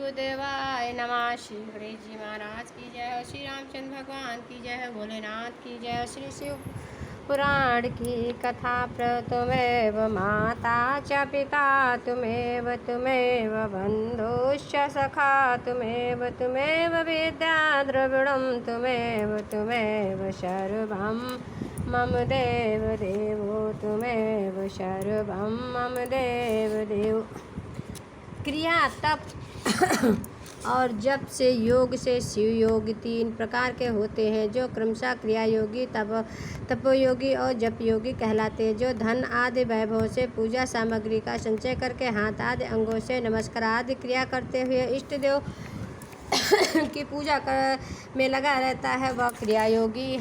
गुरुदेवाय नमः। श्री गणेश जी महाराज की जय हो, श्री रामचंद्र भगवान की जय हो, भोलेनाथ की जय हो। श्री शिव पुराण की कथा प्रतमेव माता च पिता तुमेव बन्धुश्च सखा तुमेव विद्या द्रविणं तुमेव सर्वं मम देव देवो तुमेव सर्वं मम देव देव। क्रिया तप और जप से योग से शिव योग 3 प्रकार के होते हैं, जो क्रमशः क्रिया योगी तपोयोगी और जप योगी कहलाते हैं। जो धन आदि वैभव से पूजा सामग्री का संचय करके हाथ आदि अंगों से नमस्कार आदि क्रिया करते हुए इष्ट देव की पूजा में लगा रहता है, वह क्रिया योगी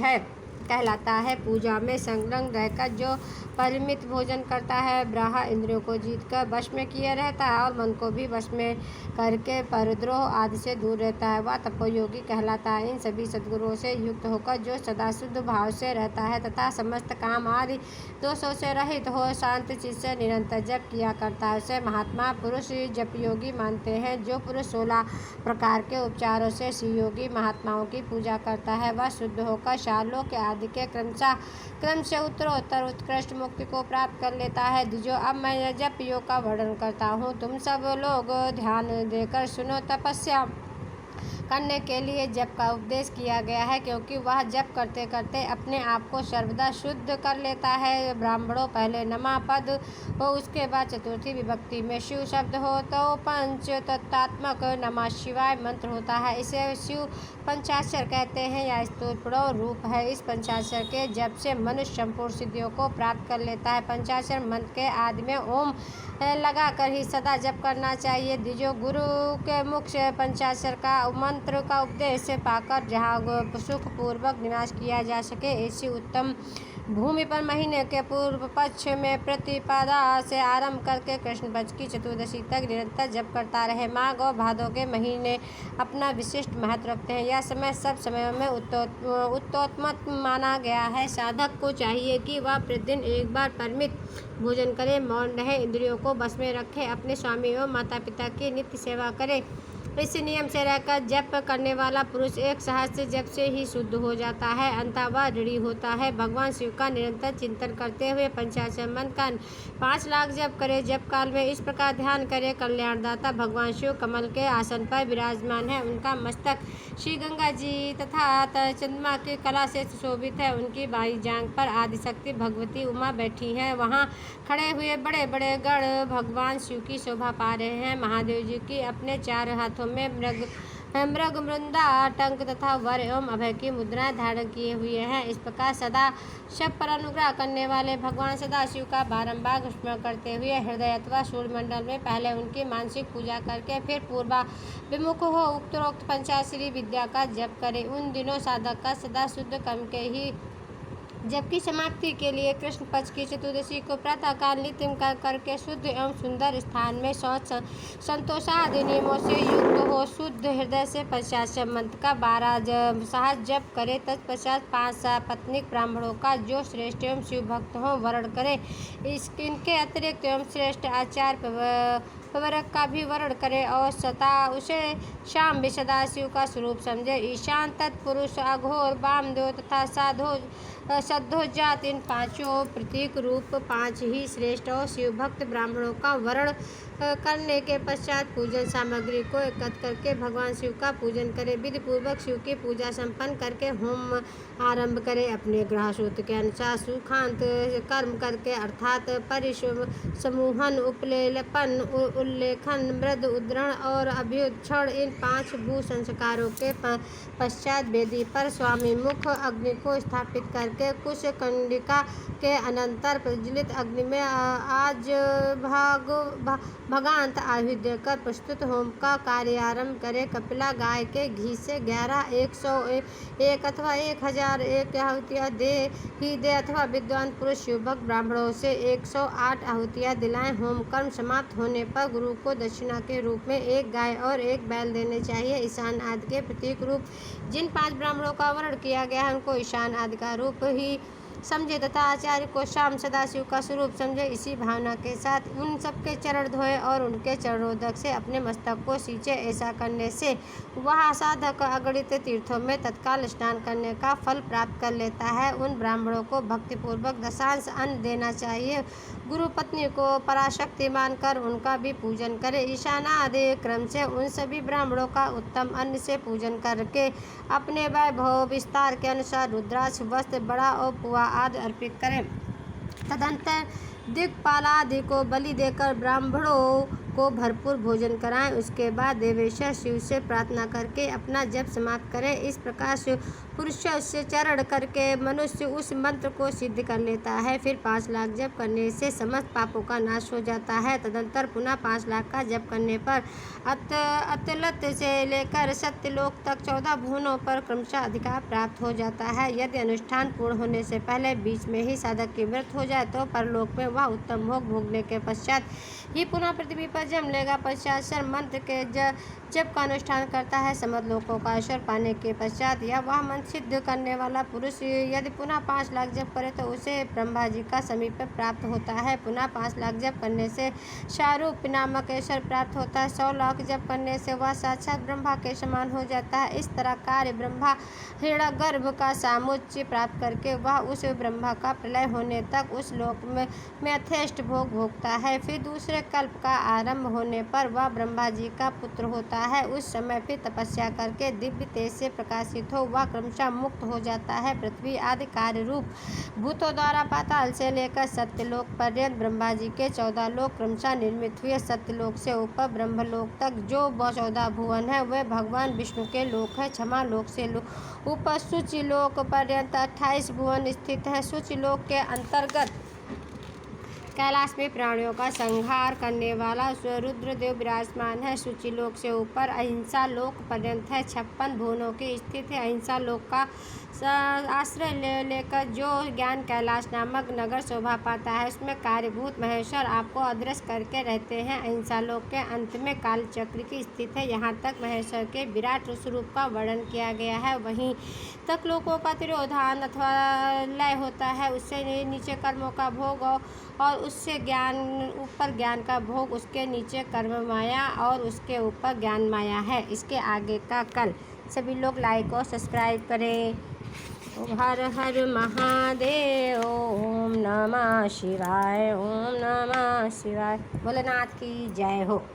कहलाता है। पूजा में संलग्न रहकर जो परिमित भोजन करता है, ब्राह्म इंद्रियों को जीतकर वश में किए रहता है और मन को भी वश में करके परद्रोह आदि से दूर रहता है, वह तपोयोगी कहलाता है। इन सभी सद्गुणों से युक्त होकर जो सदा शुद्ध भाव से रहता है तथा समस्त काम आदि दोषों से रहित हो शांत चित्त से निरंतर जप किया करता है, उसे महात्मा पुरुष जप योगी मानते हैं। जो पुरुष 16 प्रकार के उपचारों से शिव योगी महात्माओं की पूजा करता है, वह शुद्ध होकर शालोक आदि के क्रम से उत्तरोत्तर उत्कृष्ट मुक्ति को प्राप्त कर लेता है। जो अब मैं जप योग का वर्णन करता हूँ, तुम सब लोग ध्यान देकर सुनो। तपस्या करने के लिए जप का उपदेश किया गया है, क्योंकि वह जप करते करते अपने आप को सर्वदा शुद्ध कर लेता है। ब्राह्मणों पहले नमा पद हो, उसके बाद चतुर्थी विभक्ति में शिव शब्द हो तो पंच तत्वात्मक नमः शिवाय मंत्र होता है। इसे शिव पंचाक्षर कहते हैं। यह स्तोत्र रूप है। इस पंचाक्षर के जप से मनुष्य संपूर्ण सिद्धियों को प्राप्त कर लेता है। पंचाक्षर मंत्र के आदि में ओम लगाकर ही सदा जप करना चाहिए। द्विजो गुरु के मुख से पंचाक्षर का मंत्र का उपदेश पाकर जहाँ सुख पूर्वक निवास किया जा सके, ऐसी उत्तम भूमि पर महीने के पूर्व पक्ष में प्रतिपदा से आरंभ करके कृष्ण पक्ष की चतुर्दशी तक निरंतर जप करता रहे। माघ और भादों के महीने अपना विशिष्ट महत्व रखते हैं। यह समय सब समयों में उत्तमोत्तम माना गया है। साधक को चाहिए कि वह प्रतिदिन एक बार परिमित भोजन करे, मौन रहे, इंद्रियों को बस में रखे, अपने स्वामी एवं माता पिता की नित्य सेवा करे। इस नियम से रहकर जप करने वाला पुरुष एक सहस्त्र जप से ही शुद्ध हो जाता है, अंततः वह दृढ़ होता है। भगवान शिव का निरंतर चिंतन करते हुए पंचाक्षर मंत्र का 5 लाख जप करे। जप काल में इस प्रकार ध्यान करे, कल्याणदाता भगवान शिव कमल के आसन पर विराजमान है, उनका मस्तक श्री गंगा जी तथा चंद्रमा की कला से सुशोभित है, उनकी बाई जांघ पर आदिशक्ति भगवती उमा बैठी है। वहाँ खड़े हुए बड़े बड़े गण भगवान शिव की शोभा पा रहे हैं। महादेव जी की अपने 4 हाथों में मृग मृंदा टंक तथा वर एवं अभय की मुद्राएं धारण किए हुए हैं। इस प्रकार सदा सब पर अनुग्रह करने वाले भगवान सदाशिव का बारंबार स्मरण करते हुए हृदय अथवा सूर्यमंडल में पहले उनकी मानसिक पूजा करके फिर पूर्वाभिमुख हो उपरोक्त पंचाक्षरी विद्या का जप करे। उन दिनों साधक का सदा शुद्ध कर्म के ही जबकि समाप्ति के लिए कृष्ण पक्ष की चतुर्दशी को प्रातःकाल नित्य करके शुद्ध एवं सुंदर स्थान में शौच संतोषादि नियमों से युक्त हो शुद्ध हृदय से पंचाक्षर मंत्र का 12 सहज जप करे। तत्पश्चात 5 पत्नीक ब्राह्मणों का जो श्रेष्ठ एवं शिव भक्त हो वर्ण करे। इनके अतिरिक्त एवं श्रेष्ठ आचार्य प्रवरक का भी वर्ण करे और सता उसे शाम भी सदाशिव का स्वरूप समझे। ईशान तत्पुरुष अघोर वामदेव तथा सद्धोजात इन 5 प्रतीक रूप 5 ही श्रेष्ठ और शिव भक्त ब्राह्मणों का वर्ण करने के पश्चात पूजन सामग्री को एकत्र करके भगवान शिव का पूजन करे। विधि पूर्वक शिव की पूजा संपन्न करके होम आरंभ करे। अपने ग्रह सूत्र के अनुसार सुखांत कर्म करके अर्थात परिसमूहन, उपलेपन, उल्लेखन, मृद उद्धरण और अभ्युक्षण इन 5 भू संस्कारों के पश्चात वेदी पर स्वामी मुख अग्नि को स्थापित करके कुश कंडिका के अनंतर प्रज्वलित अग्नि में आज भगांत आहुति देकर प्रस्तुत होम का कार्य आरंभ करे। कपिला गाय के घी से 11, 101 अथवा 1001 आहुतियाँ दे अथवा विद्वान पुरुष शिवभक्त ब्राह्मणों से 108 आहुतियाँ दिलाएं। होम कर्म समाप्त होने पर गुरु को दक्षिणा के रूप में 1 गाय और 1 बैल देने चाहिए। ईशान आदि के प्रतीक रूप जिन 5 ब्राह्मणों का वर्ण किया गया है, उनको ईशान आदि का रूप ही समझे तथा आचार्य को शाम सदाशिव का स्वरूप समझे। इसी भावना के साथ उन सबके चरण धोए और उनके चरणोदक से अपने मस्तक को सींचे। ऐसा करने से वह साधक अगणित तीर्थों में तत्काल स्नान करने का फल प्राप्त कर लेता है। उन ब्राह्मणों को भक्तिपूर्वक दशांश अन्न देना चाहिए। गुरु पत्नी को पराशक्ति मानकर उनका भी पूजन करे। ईशानादि क्रम से उन सभी ब्राह्मणों का उत्तम अन्न से पूजन करके अपने वैभव विस्तार के अनुसार रुद्राक्ष, वस्त्र, बड़ा और पुआ आदि अर्पित करें। तदंतर दिक्पालादि को बलि देकर ब्राह्मणों को भरपूर भोजन कराएं। उसके बाद देवेश्वर शिव से प्रार्थना करके अपना जप समाप्त करें। इस प्रकार शिव पुरुष से चरण करके मनुष्य उस मंत्र को सिद्ध कर लेता है। फिर 5 लाख जप करने से समस्त पापों का नाश हो जाता है। तदंतर पुनः 5 लाख का जप करने पर अतलत से लेकर सत्यलोक तक 14 भुवनों पर क्रमशः अधिकार प्राप्त हो जाता है। यदि अनुष्ठान पूर्ण होने से पहले बीच में ही साधक की मृत्यु हो जाए तो परलोक में वह उत्तम भोग भोगने के पश्चात ही पुनः पृथ्वी पर जन्म लेगा। पश्चात मंत्र के जप का अनुष्ठान करता है। समस्त लोकों का ईश्वर पाने के पश्चात यह वह मंत्र सिद्ध करने वाला पुरुष यदि पुनः 5 लाख जप करे तो उसे ब्रह्मा जी का समीप प्राप्त होता है। पुनः 5 लाख जप करने से शारूप नामक ईश्वर प्राप्त होता है। 100 लाख जप करने से वह साक्षात ब्रह्मा के समान हो जाता है। इस तरह कार्य ब्रह्मा हिरण्यगर्भ का सामुच्य प्राप्त करके वह उस ब्रह्मा का प्रलय होने तक उस लोक में यथेष्ट भोग भोगता है। फिर दूसरे कल्प का आरंभ होने पर वह ब्रह्मा जी का पुत्र होता है। उस समय फिर तपस्या करके दिव्य तेज से प्रकाशित हो वह क्रमशः मुक्त हो जाता है। पृथ्वी आदि कार्य रूप भूतों द्वारा पाताल से लेकर सत्यलोक पर्यंत ब्रह्मा जी के 14 लोक क्रमशः निर्मित हुए। सत्यलोक से ऊपर ब्रह्मलोक तक जो 14 भुवन है वे भगवान विष्णु के लोक है। क्षमा लोक से ऊपर सूची लोक पर्यंत 28 भुवन स्थित है। सूची लोक के अंतर्गत कैलाश में प्राणियों का संहार करने वाला रुद्रदेव विराजमान है। सूचिलोक से ऊपर अहिंसा लोक पर्यंत है। 56 भुवनों की स्थित है। अहिंसा लोक का आश्रय लेकर जो ज्ञान कैलाश नामक नगर शोभा पाता है उसमें कार्यभूत महेश्वर आपको अदृश्य करके रहते हैं। अहिंसा लोक के अंत में कालचक्र की स्थित है। यहाँ तक महेश्वर के विराट स्वरूप का वर्णन किया गया है। वहीं तक लोकों का तिरोधान अथवा लय होता है। उससे नीचे कर्मों का भोग और उससे ऊपर ज्ञान का भोग, उसके नीचे कर्म माया और उसके ऊपर ज्ञान माया है। इसके आगे का कल सभी लोग लाइक और सब्सक्राइब करें। हर हर महादेव। ओम नमः शिवाय। ओम नमः शिवाय। भोलेनाथ की जय हो।